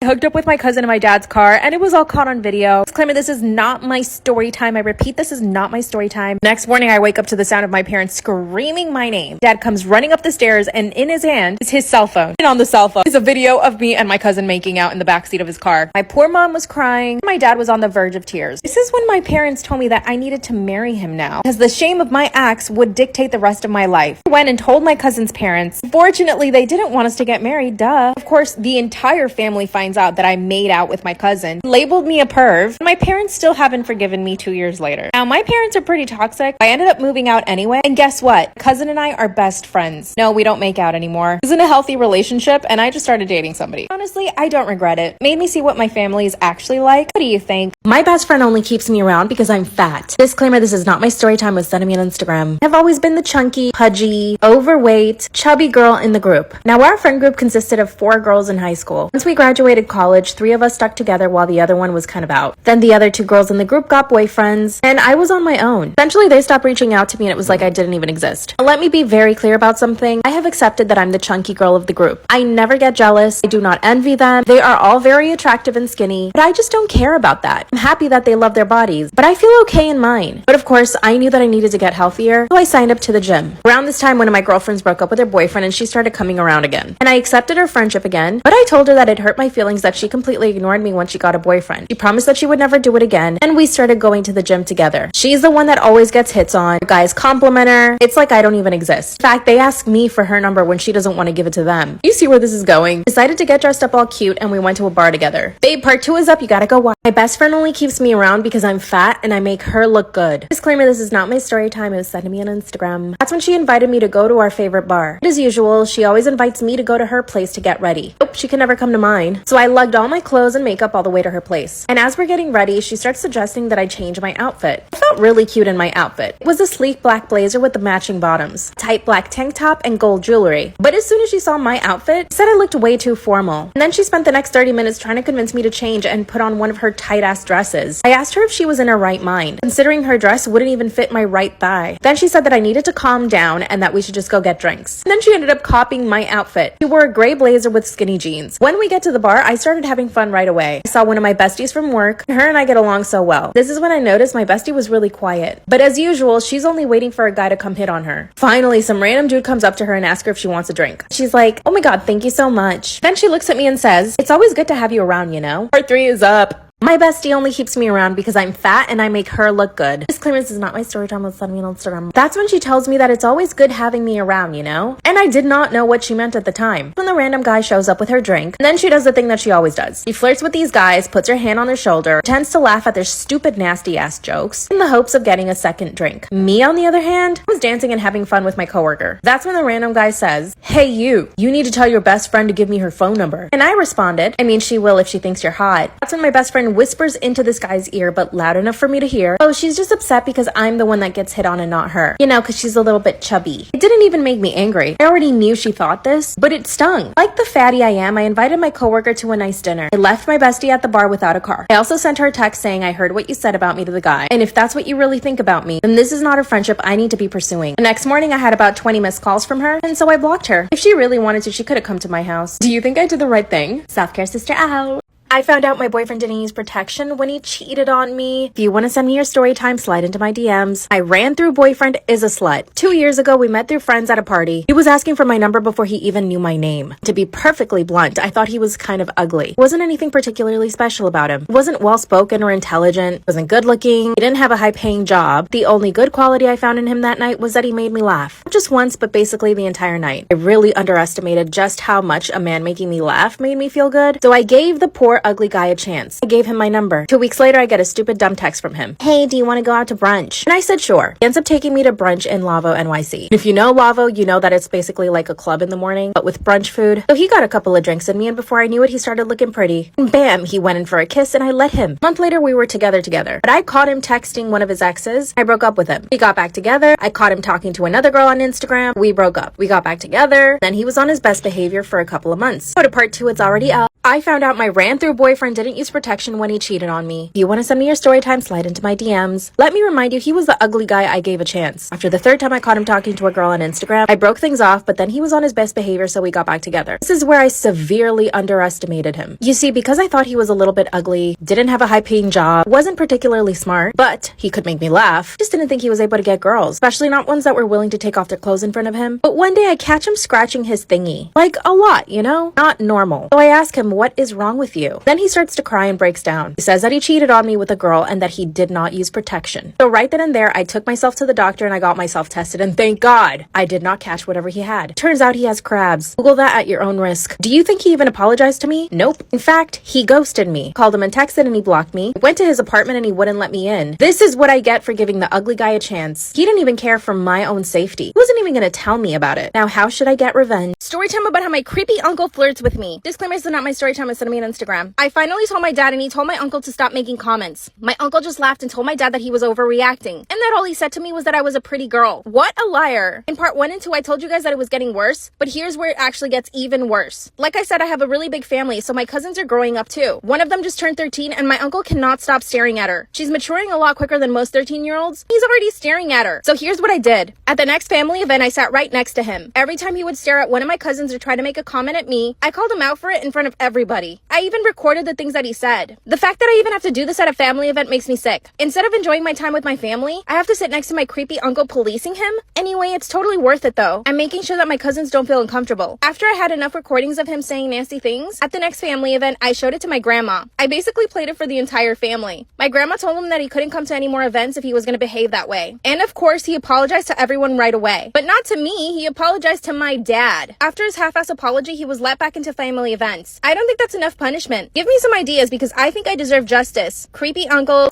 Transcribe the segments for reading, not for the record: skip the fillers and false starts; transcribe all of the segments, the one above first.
hooked up with my cousin in my dad's car, and it was all caught on video. Disclaimer, this is not my story time. I repeat, this is not my story time. Next morning, I wake up to the sound of my parents screaming my name. Dad comes running up the stairs, and in his hand is his cell phone. And on the cell phone is a video of me and my cousin making out in the backseat of his car. My poor mom was crying. My dad was on the verge of tears. This is when my parents told me that I needed to marry him now, because the shame of my acts would dictate the rest of my life. I went and told my cousin's parents. Fortunately, they didn't want us to get married, duh. Of course, the entire family finds out that I made out with my cousin, labeled me a perv, and my parents still haven't forgiven me 2 years later. Now, my parents are pretty toxic. I ended up moving out anyway, and guess what? Cousin and I are best friends. No, we don't make out anymore. This isn't a healthy relationship, and I just started dating somebody. Honestly, I don't regret it. Made me see what my family is actually like. What do you think? My best friend only keeps me around because I'm fat. Disclaimer, this is not my story time with sending me on Instagram. I've always been the chunky, pudgy, overweight, chubby girl in the group. Now, our friend group consisted of 4 girls in high school. Once we graduated college, 3 of us stuck together while the other one was kind of out. Then the other 2 girls in the group got boyfriends, and I was on my own. Eventually, they stopped reaching out to me, and it was like I didn't even exist. Let me be very clear about something. I have accepted that I'm the chunky girl of the group. I never get jealous. I do not envy them. They are all very attractive and skinny, but I just don't care about that. I'm happy that they love their bodies, but I feel okay in mine. But of course, I knew that I needed to get healthier, so I signed up to the gym. Around this time, one of my girlfriends broke up with her boyfriend, and she started coming around again. And I accepted her friendship again, but I told her that it hurt my feelings that she completely ignored me once she got a boyfriend. She promised that she would never do it again, and we started going to the gym together. She's the one that always gets hits on. Guys compliment her. It's like I don't even exist. In fact, they ask me for her number when she doesn't want to give it to them. You see where this is going? Decided to get dressed up all cute, and we went to a bar together. Babe, part 2 is up. You gotta go watch. My best friend only keeps me around because I'm fat and I make her look good. Disclaimer, this is not my story time. It was sent to me on Instagram. That's when she invited me to go to our favorite bar. As usual, she always invites me to go to her place to get ready. Nope, she can never come to mine. So I lugged all my clothes and makeup all the way to her place. And as we're getting ready, she starts suggesting that I change my outfit. I felt really cute in my outfit. It was a sleek black blazer with the matching bottoms, tight black tank top, and gold jewelry. But as soon as she saw my outfit, she said I looked way too formal. And then she spent the next 30 minutes trying to convince me to change and put on one of her tight-ass dresses. I asked her if she was in her right mind, considering her dress wouldn't even fit my right thigh. Then she said that I needed to calm down and that we should just go get drinks. And then she ended up copying my outfit. She wore a gray blazer with skinny jeans. When we get to the bar, I started having fun right away. I saw one of my besties from work, and her and I get along so well. This is when I noticed my bestie was really quiet. But as usual, she's only waiting for a guy to come hit on her. Finally, some random dude comes up to her and asks her if she wants a drink. She's like, "Oh my god, thank you so much." Then she looks at me and says, "It's always good to have you around, you know?" Part 3 is up. My bestie only keeps me around because I'm fat and I make her look good. Disclaimer, this is not my story time. Send me on Instagram. That's when she tells me that it's always good having me around, you know? And I did not know what she meant at the time. When the random guy shows up with her drink, and then she does the thing that she always does. She flirts with these guys, puts her hand on their shoulder, tends to laugh at their stupid, nasty-ass jokes, in the hopes of getting a second drink. Me, on the other hand, was dancing and having fun with my coworker. That's when the random guy says, "Hey you need to tell your best friend to give me her phone number." And I responded, "I mean, she will if she thinks you're hot." That's when my best friend whispers into this guy's ear, but loud enough for me to hear, "Oh, she's just upset because I'm the one that gets hit on and not her. You know, because she's a little bit chubby." It didn't even make me angry. I already knew she thought this, but it stung. Like the fatty I am, I invited my coworker to a nice dinner. I left my bestie at the bar without a car. I also sent her a text saying, "I heard what you said about me to the guy, and if that's what you really think about me, then this is not a friendship I need to be pursuing." The next morning, I had about 20 missed calls from her, and so I blocked her. If she really wanted to, she could have come to my house. Do you think I did the right thing? Self-care sister out. I found out my boyfriend didn't use protection when he cheated on me. If you want to send me your story time, slide into my DMs. I ran through boyfriend is a slut. 2 years ago, we met through friends at a party. He was asking for my number before he even knew my name. To be perfectly blunt, I thought he was kind of ugly. Wasn't anything particularly special about him. He wasn't well-spoken or intelligent. Wasn't good-looking. He didn't have a high-paying job. The only good quality I found in him that night was that he made me laugh. Not just once, but basically the entire night. I really underestimated just how much a man making me laugh made me feel good. So I gave the poor ugly guy a chance. I gave him my number. 2 weeks later, I get a stupid dumb text from him. "Hey, do you want to go out to brunch?" And I said sure. He ends up taking me to brunch in Lavo, NYC. If you know Lavo, you know that it's basically like a club in the morning, but with brunch food. So he got a couple of drinks in me, and before I knew it, he started looking pretty. And bam, he went in for a kiss, and I let him. A month later, we were together. But I caught him texting one of his exes. I broke up with him. We got back together. I caught him talking to another girl on Instagram. We broke up. We got back together. Then he was on his best behavior for a couple of months. So to part 2, it's already up. I found out my ran-through boyfriend didn't use protection when he cheated on me. If you want to send me your story time, slide into my DMs. Let me remind you, he was the ugly guy I gave a chance. After the third time I caught him talking to a girl on Instagram, I broke things off, but then he was on his best behavior, so we got back together. This is where I severely underestimated him. You see, because I thought he was a little bit ugly, didn't have a high-paying job, wasn't particularly smart, but he could make me laugh, just didn't think he was able to get girls, especially not ones that were willing to take off their clothes in front of him. But one day I catch him scratching his thingy. Like, a lot, you know? Not normal. So I ask him, what is wrong with you? Then he starts to cry and breaks down. He says that he cheated on me with a girl and that he did not use protection. So right then and there, I took myself to the doctor and I got myself tested, and thank God I did not catch whatever he had. Turns out he has crabs. Google that at your own risk. Do you think he even apologized to me? Nope. In fact, he ghosted me. Called him and texted and he blocked me. I went to his apartment and he wouldn't let me in. This is what I get for giving the ugly guy a chance. He didn't even care for my own safety. He wasn't even gonna tell me about it. Now, how should I get revenge? Story time about how my creepy uncle flirts with me. Disclaimer, this is not my story time, it's sending me on Instagram. I finally told my dad and he told my uncle to stop making comments. My uncle just laughed and told my dad that he was overreacting. And that all he said to me was that I was a pretty girl. What a liar. In part 1 and 2, I told you guys that it was getting worse, but here's where it actually gets even worse. Like I said, I have a really big family, so my cousins are growing up too. One of them just turned 13 and my uncle cannot stop staring at her. She's maturing a lot quicker than most 13-year-olds. He's already staring at her. So here's what I did. At the next family event, I sat right next to him. Every time he would stare at one of my cousins or try to make a comment at me, I called him out for it in front of everybody. I even recorded the things that he said. The fact that I even have to do this at a family event makes me sick. Instead of enjoying my time with my family, I have to sit next to my creepy uncle policing him. Anyway, it's totally worth it though. I'm making sure that my cousins don't feel uncomfortable. After I had enough recordings of him saying nasty things, at the next family event, I showed it to my grandma. I basically played it for the entire family. My grandma told him that he couldn't come to any more events if he was going to behave that way. And of course, he apologized to everyone right away. But not to me, he apologized to my dad. After his half-ass apology, he was let back into family events. I don't think that's enough punishment. Give me some ideas because I think I deserve justice. Creepy uncle.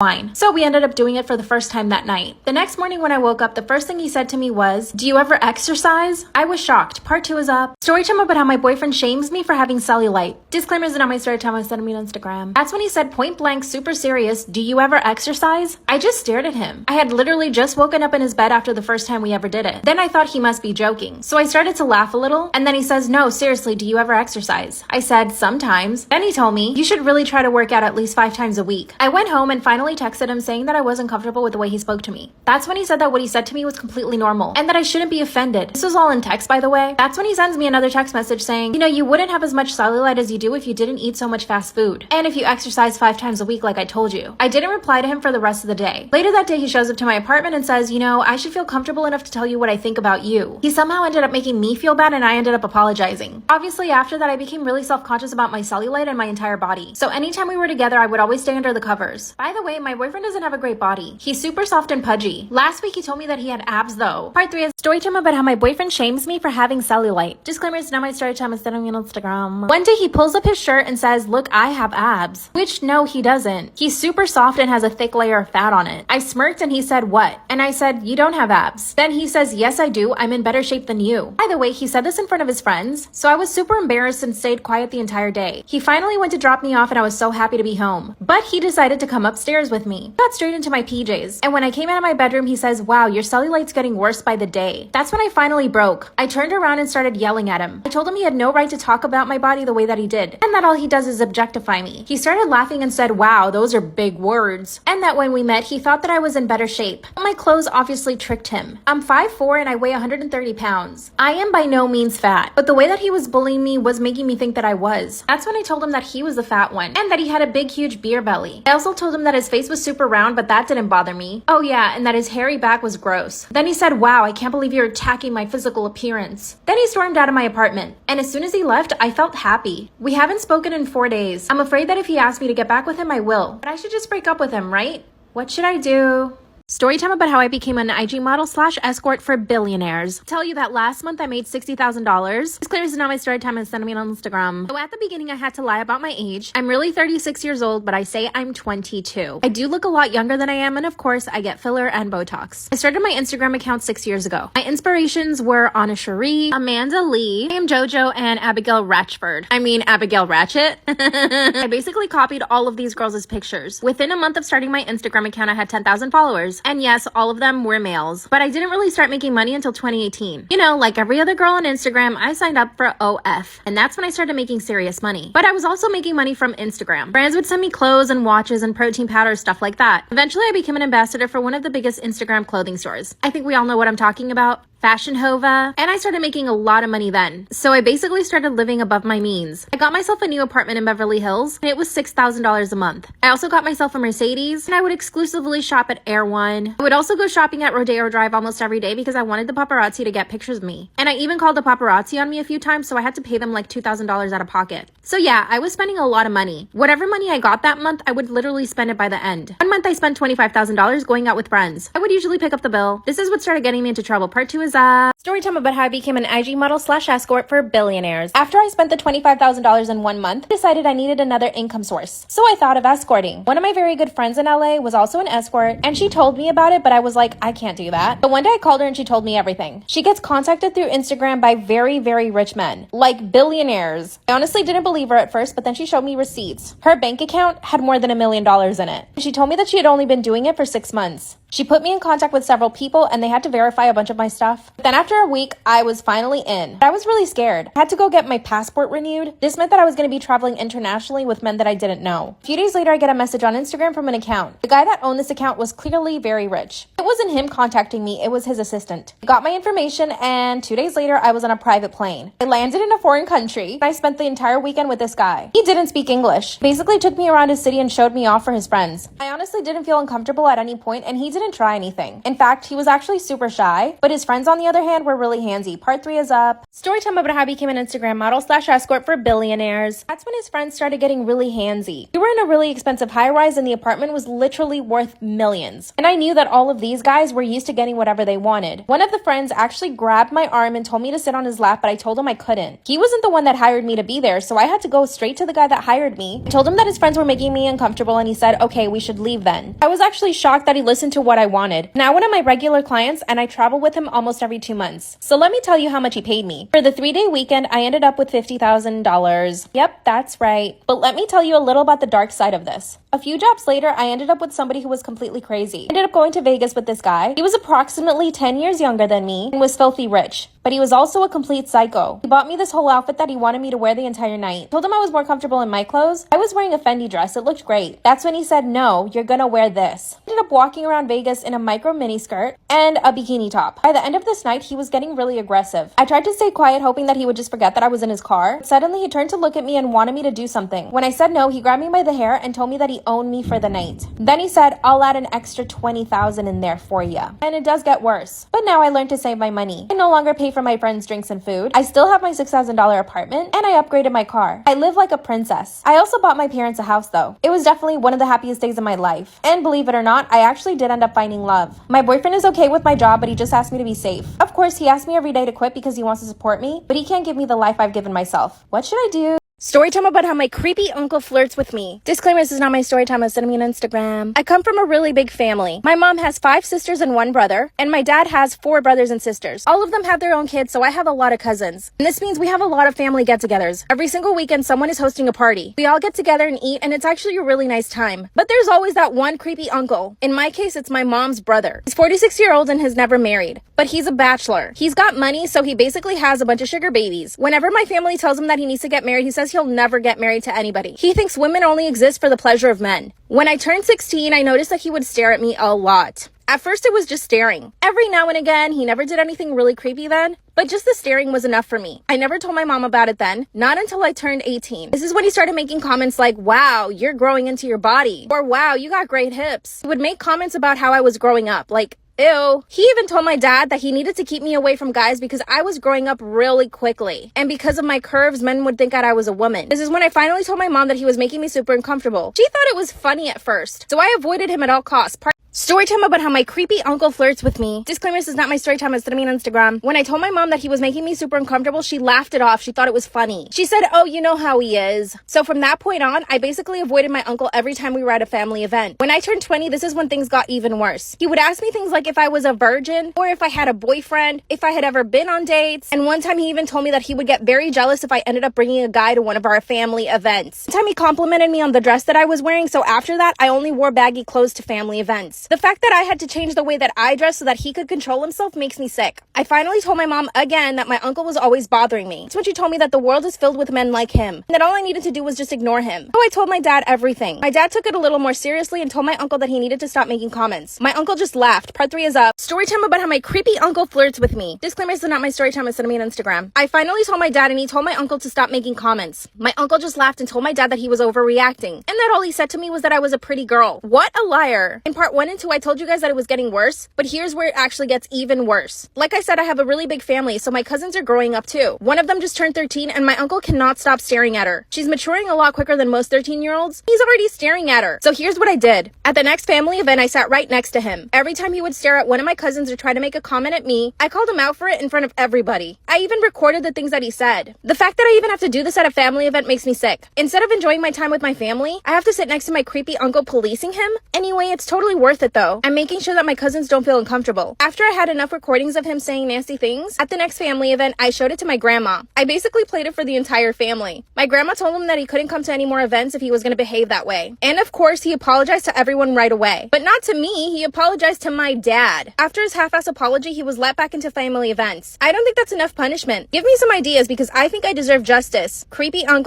Wine. So we ended up doing it for the first time that night. The next morning when I woke up, the first thing he said to me was, "Do you ever exercise?" I was shocked. Part 2 is up. Story time about how my boyfriend shames me for having cellulite. Disclaimers are not my story time, I sent me on Instagram. That's when he said point blank, super serious, "Do you ever exercise?" I just stared at him. I had literally just woken up in his bed after the first time we ever did it. Then I thought he must be joking. So I started to laugh a little, and then he says, "No, seriously, do you ever exercise?" I said, "Sometimes." Then he told me, "You should really try to work out at least 5 times a week." I went home and finally texted him saying that I wasn't comfortable with the way he spoke to me. That's when he said that what he said to me was completely normal and that I shouldn't be offended. This was all in text, by the way. That's when he sends me another text message saying, "You know, you wouldn't have as much cellulite as you do if you didn't eat so much fast food. And if you exercise 5 times a week like I told you." I didn't reply to him for the rest of the day. Later that day, he shows up to my apartment and says, "You know, I should feel comfortable enough to tell you what I think about you." He somehow ended up making me feel bad and I ended up apologizing. Obviously, after that, I became really self-conscious about my cellulite and my entire body. So anytime we were together, I would always stay under the covers. By the way, my boyfriend doesn't have a great body. He's super soft and pudgy. Last week he told me that he had abs though. Part 3 is story time about how my boyfriend shames me for having cellulite. Disclaimer, it's not my story time, it's sending me on Instagram. One day he pulls up his shirt and says, "Look, I have abs." Which no, he doesn't. He's super soft and has a thick layer of fat on it. I smirked and he said, "What?" And I said, "You don't have abs." Then he says, "Yes, I do. I'm in better shape than you." By the way, he said this in front of his friends, so I was super embarrassed and stayed quiet the entire day. He finally went to drop me off and I was so happy to be home. But he decided to come upstairs with me. Got straight into my PJs. And when I came out of my bedroom, he says, "Wow, your cellulite's getting worse by the day." That's when I finally broke. I turned around and started yelling at him. I told him he had no right to talk about my body the way that he did, and that all he does is objectify me. He started laughing and said, "Wow, those are big words." And that when we met, he thought that I was in better shape. My clothes obviously tricked him. I'm 5'4" and I weigh 130 pounds. I am by no means fat, but the way that he was bullying me was making me think that I was. That's when I told him that he was the fat one, and that he had a big, huge beer belly. I also told him that his face was super round, but that didn't bother me. Oh yeah, and that his hairy back was gross. Then he said, "Wow, I can't believe you're attacking my physical appearance." Then he stormed out of my apartment, and as soon as he left, I felt happy. We haven't spoken in 4 days. I'm afraid that if he asks me to get back with him, I will. But I should just break up with him, right? What should I do? Storytime about how I became an IG model / escort for billionaires. Tell you that last month I made $60,000. Disclaimer, this is not my story time, and send me on Instagram. So at the beginning I had to lie about my age. I'm really 36 years old, but I say I'm 22. I do look a lot younger than I am, and of course I get filler and Botox. I started my Instagram account 6 years ago. My inspirations were Anna Cherie, Amanda Lee, Sam JoJo, and Abigail Ratchford. I mean Abigail Ratchet. I basically copied all of these girls' pictures. Within a month of starting my Instagram account, I had 10,000 followers. followers. And yes, all of them were males. But I didn't really start making money until 2018. You know, like every other girl on Instagram, I signed up for OF. And that's when I started making serious money. But I was also making money from Instagram. Brands would send me clothes and watches and protein powders, stuff like that. Eventually, I became an ambassador for one of the biggest Instagram clothing stores. I think we all know what I'm talking about. Fashion Hova, and I started making a lot of money then. So I basically started living above my means. I got myself a new apartment in Beverly Hills, and it was $6,000 a month. I also got myself a Mercedes, and I would exclusively shop at Air One. I would also go shopping at Rodeo Drive almost every day because I wanted the paparazzi to get pictures of me. And I even called the paparazzi on me a few times, so I had to pay them like $2,000 out of pocket. So yeah, I was spending a lot of money. Whatever money I got that month, I would literally spend it by the end. One month I spent $25,000 going out with friends. I would usually pick up the bill. This is what started getting me into trouble. Part 2 is story time about how I became an IG model / escort for billionaires. After I spent the $25,000 in 1 month, I decided I needed another income source. So I thought of escorting. One of my very good friends in LA was also an escort, and she told me about it, but I was like, I can't do that. But one day I called her and she told me everything. She gets contacted through Instagram by very, very rich men, like billionaires. I honestly didn't believe her at first, but then she showed me receipts. Her bank account had more than $1 million in it. She told me that she had only been doing it for 6 months. She put me in contact with several people and they had to verify a bunch of my stuff. But then after a week, I was finally in. I was really scared. I had to go get my passport renewed. This meant that I was going to be traveling internationally with men that I didn't know. A few days later, I get a message on Instagram from an account. The guy that owned this account was clearly very rich. It wasn't him contacting me, it was his assistant. He got my information and 2 days later, I was on a private plane. I landed in a foreign country and I spent the entire weekend with this guy. He didn't speak English. Basically took me around his city and showed me off for his friends. I honestly didn't feel uncomfortable at any point and he didn't try anything. In fact, he was actually super shy, but his friends on the other hand were really handsy. Part 3 is up. Story time about how I became an Instagram model / escort for billionaires. That's when his friends started getting really handsy. We were in a really expensive high-rise and the apartment was literally worth millions. And I knew that all of these guys were used to getting whatever they wanted. One of the friends actually grabbed my arm and told me to sit on his lap, but I told him I couldn't. He wasn't the one that hired me to be there, so I had to go straight to the guy that hired me. I told him that his friends were making me uncomfortable and he said, okay, we should leave then. I was actually shocked that he listened to what I wanted. Now one of my regular clients and I travel with him almost every 2 months. So let me tell you how much he paid me. For the 3-day weekend, I ended up with $50,000. Yep, that's right. But let me tell you a little about the dark side of this. A few jobs later, I ended up with somebody who was completely crazy. I ended up going to Vegas with this guy. He was approximately 10 years younger than me and was filthy rich. But he was also a complete psycho. He bought me this whole outfit that he wanted me to wear the entire night. I told him I was more comfortable in my clothes. I was wearing a Fendi dress. It looked great. That's when he said, no, you're gonna wear this. I ended up walking around Vegas in a micro mini skirt and a bikini top. By the end of this night, he was getting really aggressive. I tried to stay quiet, hoping that he would just forget that I was in his car. Suddenly, he turned to look at me and wanted me to do something. When I said no, he grabbed me by the hair and told me that he owned me for the night. Then he said, I'll add an extra $20,000 in there for you. And it does get worse. But now I learned to save my money. I no longer pay for my friends' drinks and food. I still have my $6,000 apartment and I upgraded my car. I live like a princess. I also bought my parents a house though. It was definitely one of the happiest days of my life. And believe it or not, I actually did end up finding love. My boyfriend is okay with my job, but he just asked me to be safe. Of course, he asked me every day to quit because he wants to support me, but he can't give me the life I've given myself. What should I do? Story time about how my creepy uncle flirts with me. Disclaimer, this is not my story time. Send me on Instagram. I come from a really big family. My mom has 5 sisters and 1 brother, and my dad has 4 brothers and sisters. All of them have their own kids, so I have a lot of cousins. And this means we have a lot of family get-togethers. Every single weekend, someone is hosting a party. We all get together and eat, and it's actually a really nice time. But there's always that one creepy uncle. In my case, it's my mom's brother. He's 46-year-old and has never married, but he's a bachelor. He's got money, so he basically has a bunch of sugar babies. Whenever my family tells him that he needs to get married, he says he'll never get married to anybody. He thinks women only exist for the pleasure of men. When I turned 16, I noticed that he would stare at me a lot. At first, it was just staring. Every now and again, he never did anything really creepy then, but just the staring was enough for me. I never told my mom about it then, not until I turned 18. This is when he started making comments like, wow, you're growing into your body, or wow, you got great hips. He would make comments about how I was growing up, like, ew. He even told my dad that he needed to keep me away from guys because I was growing up really quickly. And because of my curves, men would think that I was a woman. This is when I finally told my mom that he was making me super uncomfortable. She thought it was funny at first, so I avoided him at all costs. Story time about how my creepy uncle flirts with me. Disclaimer, this is not my story time. It's me on Instagram. When I told my mom that he was making me super uncomfortable, she laughed it off. She thought it was funny. She said, oh, you know how he is. So from that point on, I basically avoided my uncle every time we were at a family event. When I turned 20, this is when things got even worse. He would ask me things like if I was a virgin, or if I had a boyfriend, if I had ever been on dates. And one time he even told me that he would get very jealous if I ended up bringing a guy to one of our family events. One time he complimented me on the dress that I was wearing, so after that, I only wore baggy clothes to family events. dress. The fact that I had to change the way that I dress so that he could control himself makes me sick. I finally told my mom again that my uncle was always bothering me. It's when she told me that the world is filled with men like him, and that all I needed to do was just ignore him. So I told my dad everything. My dad took it a little more seriously and told my uncle that he needed to stop making comments. My uncle just laughed. Part 3 is up. Story time about how my creepy uncle flirts with me. Disclaimer, this is not my story time. It's sent me on Instagram. I finally told my dad and he told my uncle to stop making comments. My uncle just laughed and told my dad that he was overreacting, and that all he said to me was that I was a pretty girl. What a liar. In part 1 and 2, I told you guys that it was getting worse, but here's where it actually gets even worse. Like I said, I have a really big family, so my cousins are growing up too. One of them just turned 13 and my uncle cannot stop staring at her. She's maturing a lot quicker than most 13-year-olds. He's already staring at her. So here's what I did. At the next family event, I sat right next to him. Every time he would stare at one of my cousins or try to make a comment at me, I called him out for it in front of everybody. I even recorded the things that he said. The fact that I even have to do this at a family event makes me sick. Instead of enjoying my time with my family, I have to sit next to my creepy uncle policing him. Anyway, it's totally worth it though. I'm making sure that my cousins don't feel uncomfortable. After I had enough recordings of him saying nasty things, at the next family event, I showed it to my grandma. I basically played it for the entire family. My grandma told him that he couldn't come to any more events if he was going to behave that way. And of course, he apologized to everyone right away. But not to me, he apologized to my dad. After his half-ass apology, he was let back into family events. I don't think that's enough punishment. Give me some ideas because I think I deserve justice. Creepy uncle.